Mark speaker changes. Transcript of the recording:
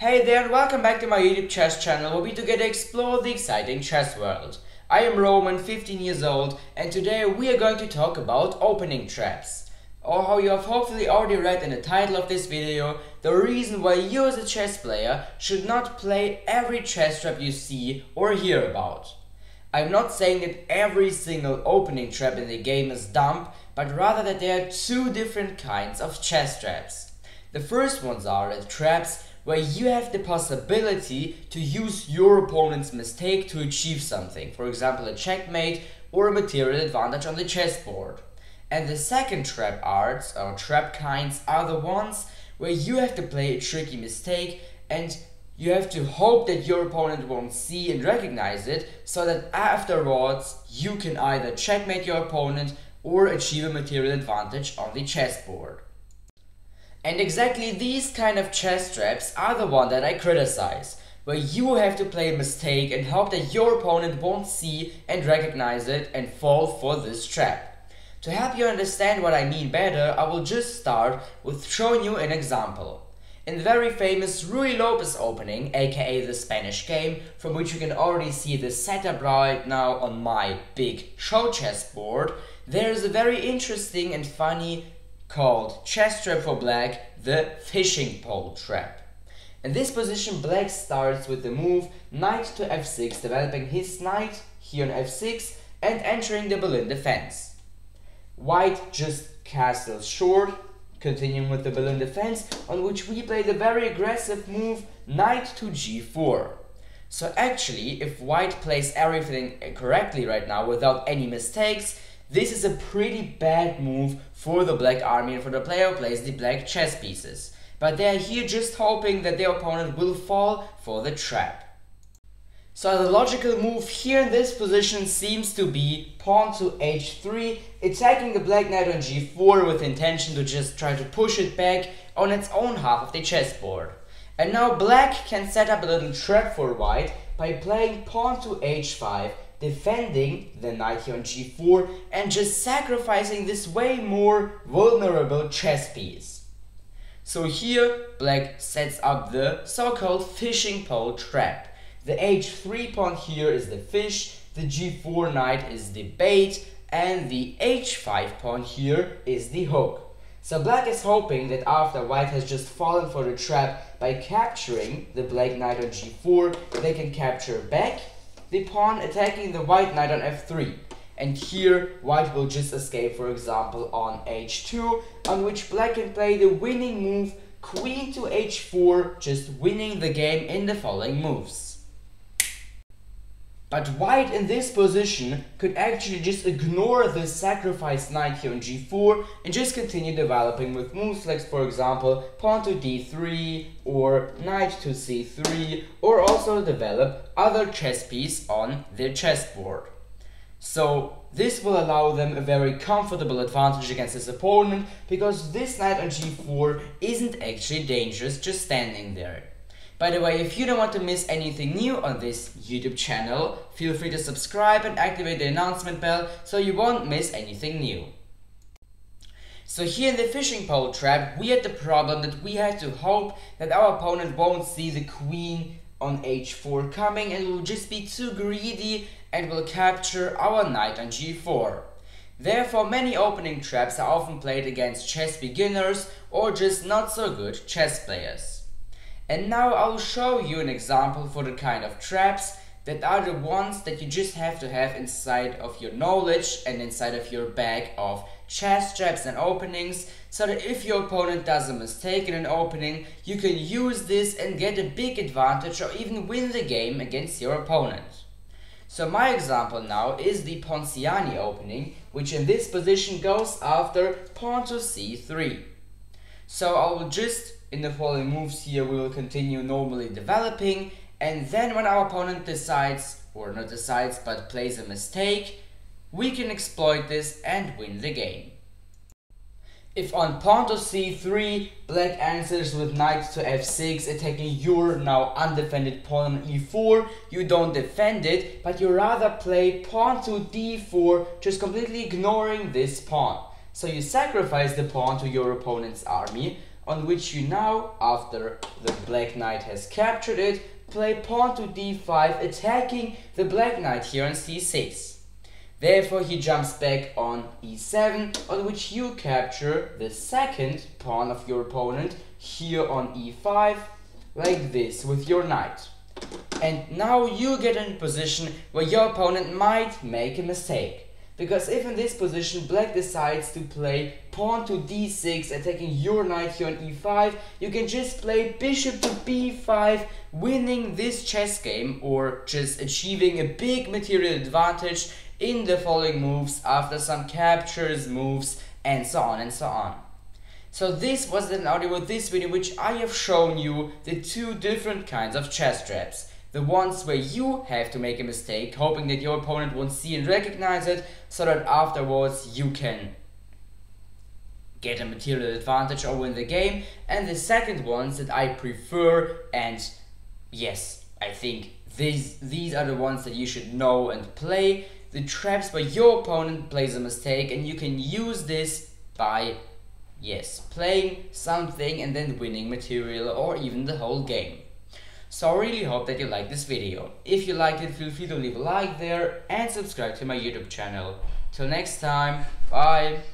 Speaker 1: Hey there and welcome back to my YouTube chess channel where we together explore the exciting chess world. I am Roman, 15 years old, and today we are going to talk about opening traps. Or how you have hopefully already read in the title of this video, the reason why you as a chess player should not play every chess trap you see or hear about. I'm not saying that every single opening trap in the game is dumb, but rather that there are two different kinds of chess traps. The first ones are the traps where you have the possibility to use your opponent's mistake to achieve something, for example a checkmate or a material advantage on the chessboard. And the second trap arts or trap kinds are the ones where you have to play a tricky mistake and you have to hope that your opponent won't see and recognize it, so that afterwards you can either checkmate your opponent or achieve a material advantage on the chessboard. And exactly these kind of chess traps are the one that I criticize, where you have to play a mistake and hope that your opponent won't see and recognize it and fall for this trap. To help you understand what I mean better, I will just start with showing you an example. In the very famous Ruy Lopez opening, aka the Spanish game, from which you can already see the setup right now on my big show chessboard, there is a very interesting and funny called chess trap for black, the fishing pole trap. In this position, black starts with the move knight to f6, developing his knight here on f6 and entering the Berlin defense. White just castles short, continuing with the Berlin defense, on which we play the very aggressive move knight to g4. So actually, if white plays everything correctly right now without any mistakes, this is a pretty bad move for the black army and for the player who plays the black chess pieces. But they are here just hoping that their opponent will fall for the trap. So the logical move here in this position seems to be pawn to h3, attacking the black knight on g4 with intention to just try to push it back on its own half of the chessboard. And now black can set up a little trap for white by playing pawn to h5, defending the knight here on g4 and just sacrificing this way more vulnerable chess piece. So here black sets up the so-called fishing pole trap. The h3 pawn here is the fish, the g4 knight is the bait, and the h5 pawn here is the hook. So black is hoping that after white has just fallen for the trap by capturing the black knight on g4, they can capture back the pawn, attacking the white knight on f3. And here white will just escape, for example, on h2, on which black can play the winning move queen to h4, just winning the game in the following moves. But white in this position could actually just ignore the sacrificed knight here on g4 and just continue developing with moves like, for example, pawn to d3 or knight to c3, or also develop other chess piece on their chessboard. So this will allow them a very comfortable advantage against his opponent, because this knight on g4 isn't actually dangerous just standing there. By the way, if you don't want to miss anything new on this YouTube channel, feel free to subscribe and activate the announcement bell so you won't miss anything new. So here in the fishing pole trap, we had the problem that we had to hope that our opponent won't see the queen on h4 coming and will just be too greedy and will capture our knight on g4. Therefore, many opening traps are often played against chess beginners or just not so good chess players. And now I'll show you an example for the kind of traps that are the ones that you just have to have inside of your knowledge and inside of your bag of chess traps and openings, so that if your opponent does a mistake in an opening, you can use this and get a big advantage or even win the game against your opponent. So my example now is the Ponziani opening, which in this position goes after pawn to c3. So I will just, in the following moves here, we will continue normally developing, and then when our opponent decides, or not decides, but plays a mistake, we can exploit this and win the game. If on pawn to c3, black answers with knight to f6, attacking your now undefended pawn on e4, you don't defend it, but you rather play pawn to d4, just completely ignoring this pawn. So you sacrifice the pawn to your opponent's army, on which you now, after the black knight has captured it, play pawn to d5, attacking the black knight here on c6. Therefore he jumps back on e7, on which you capture the second pawn of your opponent here on e5, like this with your knight. And now you get in a position where your opponent might make a mistake. Because if in this position black decides to play pawn to d6, attacking your knight here on e5, you can just play bishop to b5, winning this chess game, or just achieving a big material advantage in the following moves after some captures, moves, and so on and so on. So this was an audio with this video, which I have shown you the two different kinds of chess traps. The ones where you have to make a mistake, hoping that your opponent won't see and recognize it, so that afterwards you can get a material advantage or win the game. And the second ones that I prefer, and yes, I think these are the ones that you should know and play. The traps where your opponent plays a mistake and you can use this by, yes, playing something and then winning material or even the whole game. So I really hope that you liked this video. If you liked it, feel free to leave a like there and subscribe to my YouTube channel. Till next time, bye!